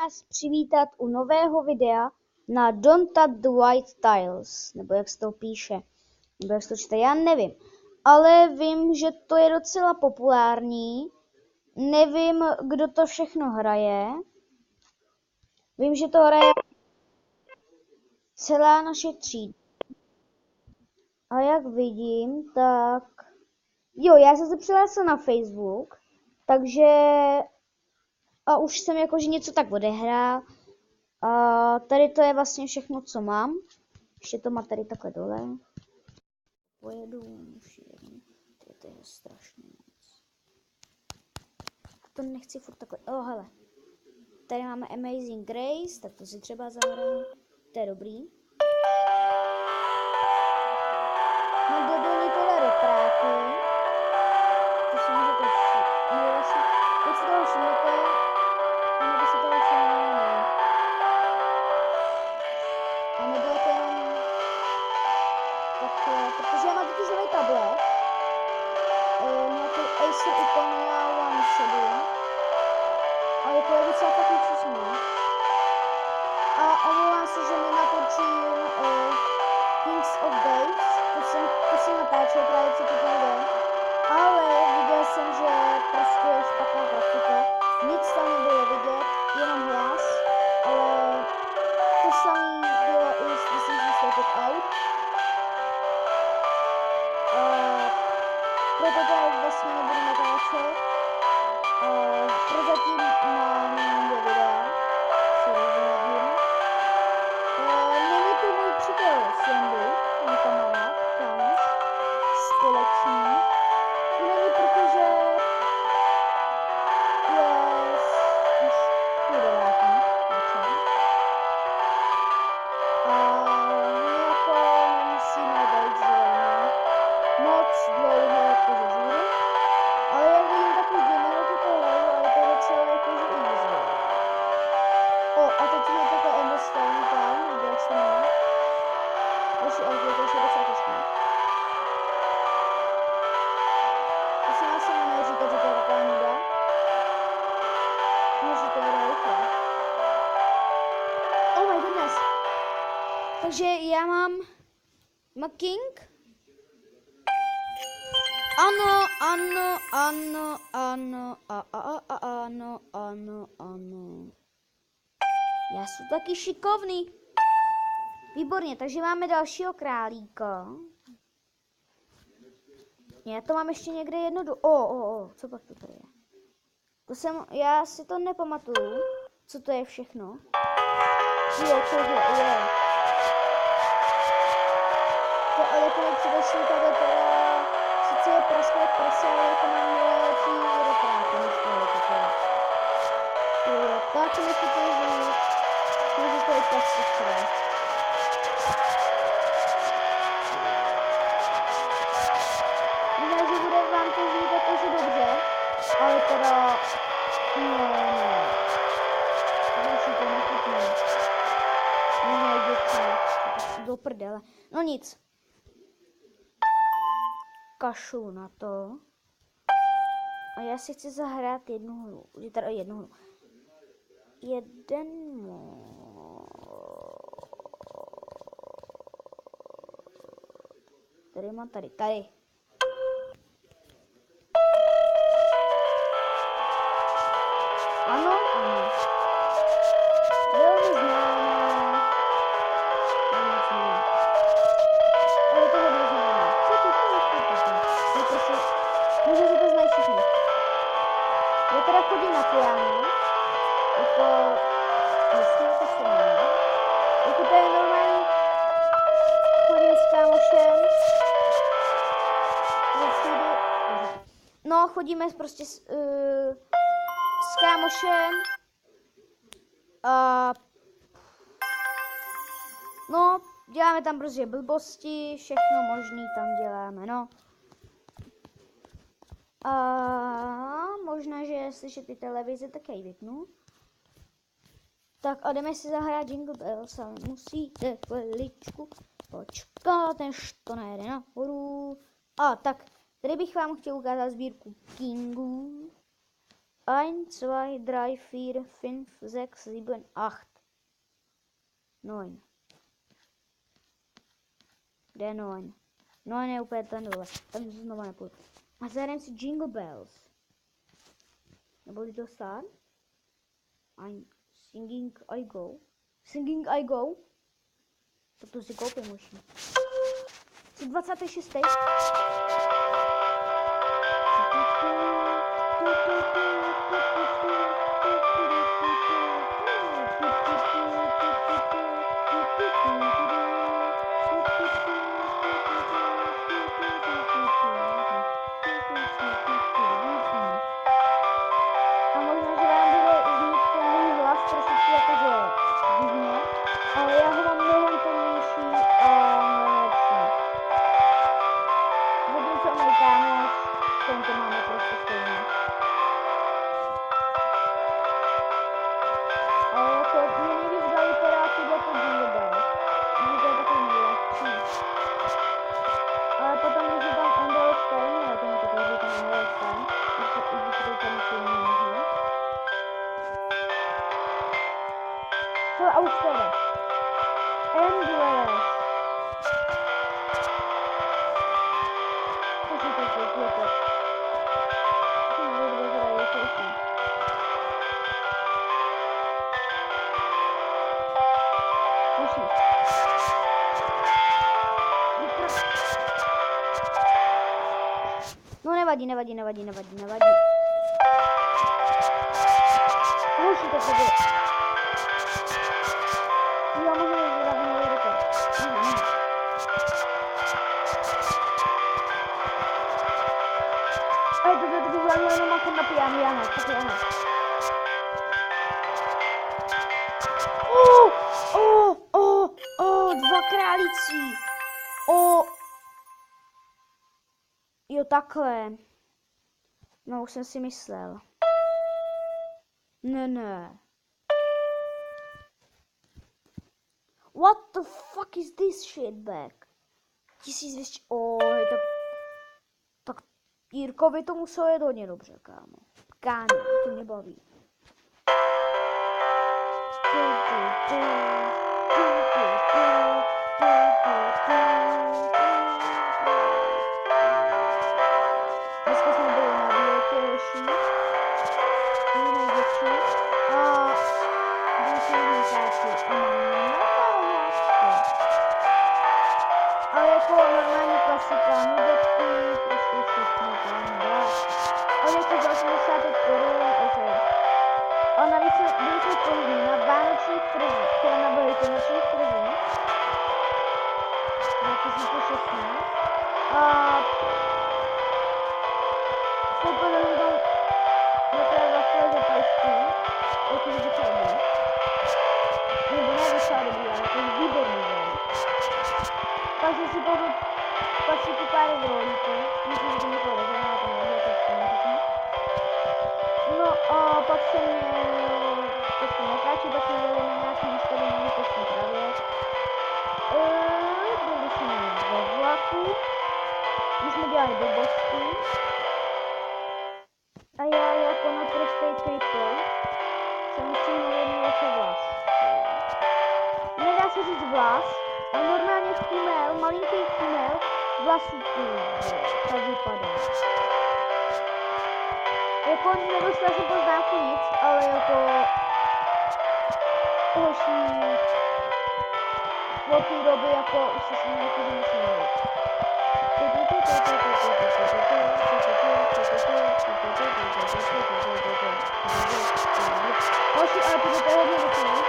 vás přivítat u nového videa na Don't Touch the White Tiles, nebo jak se to píše, nebo jak se to čte, já nevím. Ale vím, že to je docela populární, nevím, kdo to všechno hraje. Vím, že to hraje celá naše třída. A jak vidím, tak... Jo, já jsem se přihlásil na Facebook, takže... A už jsem jakože něco tak odehrál. A tady to je vlastně všechno, co mám. Ještě to má tady takhle dole. Pojedu, to je strašně moc. To nechci furt takhle. Hele. Tady máme Amazing Grace, tak to si třeba zahraju. To je dobrý. Mám debilní teda repráky. To si můžete všimnout. No vlastně, teď si toho všimnete. A nebo si toho všimnout. A nebylo to jenom takhle, protože já mám totiž nový tablet. Nějaký Acer Iconia One 7. A je to docela taky číslo. A omlouvám se, že nenatočím Kings of Days. To jsem natáčel právě co to jde. Ale viděl jsem, že prostě je špatná grafika. Nic tam nebylo vidět, jenom hlas. Ale to samé bylo i s Sleeping Out. Proto tady vlastně nebudu natáčet. Prozatím mám dvě videa, co rozhodím. Není tu můj přítel Sandy, můj kamarád, kámoš, společný. Tu není, protože je už půl devátý večer. A my jako nemusíme být zřejmě moc dlouho jakože žůry. Ale jak vidím, tak už 2 minuty to hraju, ale to je docela jakože easy. A teď je takové emostavní tam, nebo jak se jmenuje. Další auto, to je docela těžké. Asi nás se jmenuje říkat, že to je taková nuda. Můžu to jde rychle. Oh my goodness. Takže já mám King. Ano, ano. Já jsem taky šikovný. Výborně, takže máme dalšího králíka. Já to mám ještě někde jedno co pak to tady je? Já si to nepamatuju, co to je všechno. Jo, tohle je. To ale to mi předešli tady teda, sice je prasklé prase, ale to mám nejlepší repráky, než to je takové. Jo, tak mi to říct, můžu to i tak potřebovat. Možná, že bude vám to znít jakože dobře, ale teda, ne. Další to nechutné. Do prdele. No nic. Kašlu na to. A já si chci zahrát jednu hru. Jeden Tady mám tady. Ano. Velmi známé. Ale je to hodně známé. Můžu si to znát všichni. Já teda chodím na piano. Jako... Myslím, to se jmenuje. Jako to je normální... Chodím s kámošem. No, chodíme prostě s kámošem. No, děláme tam prostě blbosti, všechno možný tam děláme, no. Možná, že slyšet ty televize, tak já ji vypnu. Tak a jdeme si zahrát Jingle Bells, ale musíte chviličku počkat, než to najede nahoru. Tak, tady bych vám chtěl ukázat sbírku Kingů. 1, 2, 3, 4, 5, 6, 7, 8. 9. Kde je 9? 9 je úplně ten dole. Tam se znova nepůjdu. A zahrajeme si Jingle Bells. Nebo to stát? I'm singing I go. Singing I go. Tak to si koupím možná. 26. A možná, že vám bude znít ten můj hlas trošičku jakože divně, ale já ho mám mnohem temnější a mnohem lepší. Zatímco můj kámoš, ten to máme prostě stejně. Ale jako mě nejvíc baví teda tyhle to Jingle Bells, protože to je takový nejlepší. Ale potom, když je tam Endless Time, já tomu takhle říkám Endless Time, když to tam jsou možný. Hele, a už to jde. Endless. Co si to koupíte? Co mi bude zraje, je těžší. Hoši. No nevadí. Hoši, to se bude. Já můžu vyzvat nový rekord. A je to vizuálně jenom jako na pijánu, Janek, tak Janek. Dva králíci. Jo, takhle. No, už jsem si myslel. Ne. What the fuck is this shit back? 1200. Hej, tak Jirkovi to muselo jet hodně dobře, kámo. Kámo, to mě baví. Dneska jsme byli na výletě hoší. Největší. A byli jsme hlusáci. A ale jako normální klasika, nudetky, prostě všechno tam dá. Ale jako za 80 korun, ok. A navíc byli jsme první na vánočních trzích, teda na velikonočních trzích. 2016. A koupili jsme tam takové vafle za pajsky, jakože docela dobrý. Nebo ne docela dobrý, ale jako výborný byl. Pak si tu pár rolíku, myslím, že to někoho rozhodná, to nebude tak neřeknu. No a pak jsem měl prostě natáčet, pak jsme byli na nějaký místo, kde měli prostě travě. Byli jsme ve vlaku, my jsme dělali blbosti. A já jako naprostej kryptou jsem si měl jednu jako vlas. Nedá se říct vlas, ale normálně chumel, malinký chumel vlasíků, tak vypadá. Jako nedostala jsem poznámku nic, ale jako hoší od té doby jako už se s ním jako zamysleli. Hoši, ale ty to je hodně vyšlo.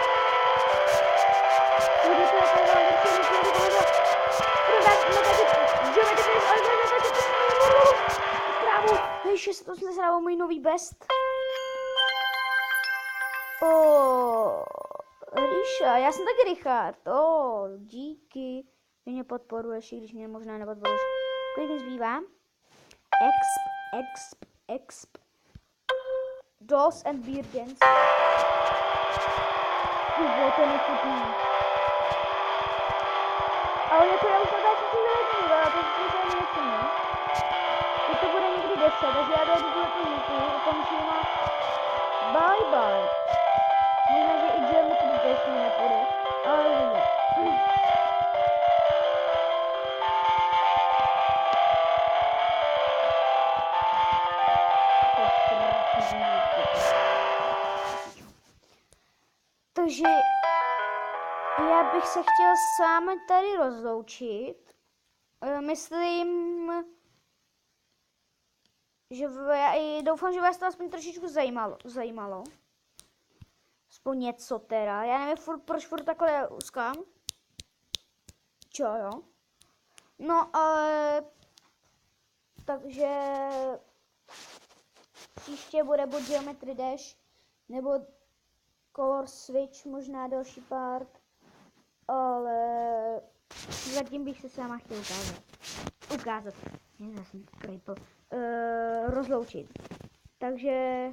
Ještě se to nezhrává můj nový best. Ríša, já jsem taky Richard. Díky, že mě podporuješ, i když mě možná nepodporuješ. Kolik mi zbývá? Exp. Dolls and Beer Dance. To je nechutný. Ale jako já už na další chvíli já to už nechutný. Teď to bude někdy 10, takže já dojdu do YouTube, ukončím a Bye bye. Možná, že i Geometry Dash mi nepůjde, ale uvidíme. Takže já bych se chtěl s vámi tady rozloučit. Myslím, že doufám, že vás to aspoň trošičku zajímalo. Aspoň něco teda. Já nevím, proč furt takhle úzkám. Čo, jo? No, ale... Takže... Příště bude buď Geometry Dash, nebo Color Switch, možná další part. Ale... Zatím bych se s váma chtěl ukázat. Já jsem rozloučit. Takže...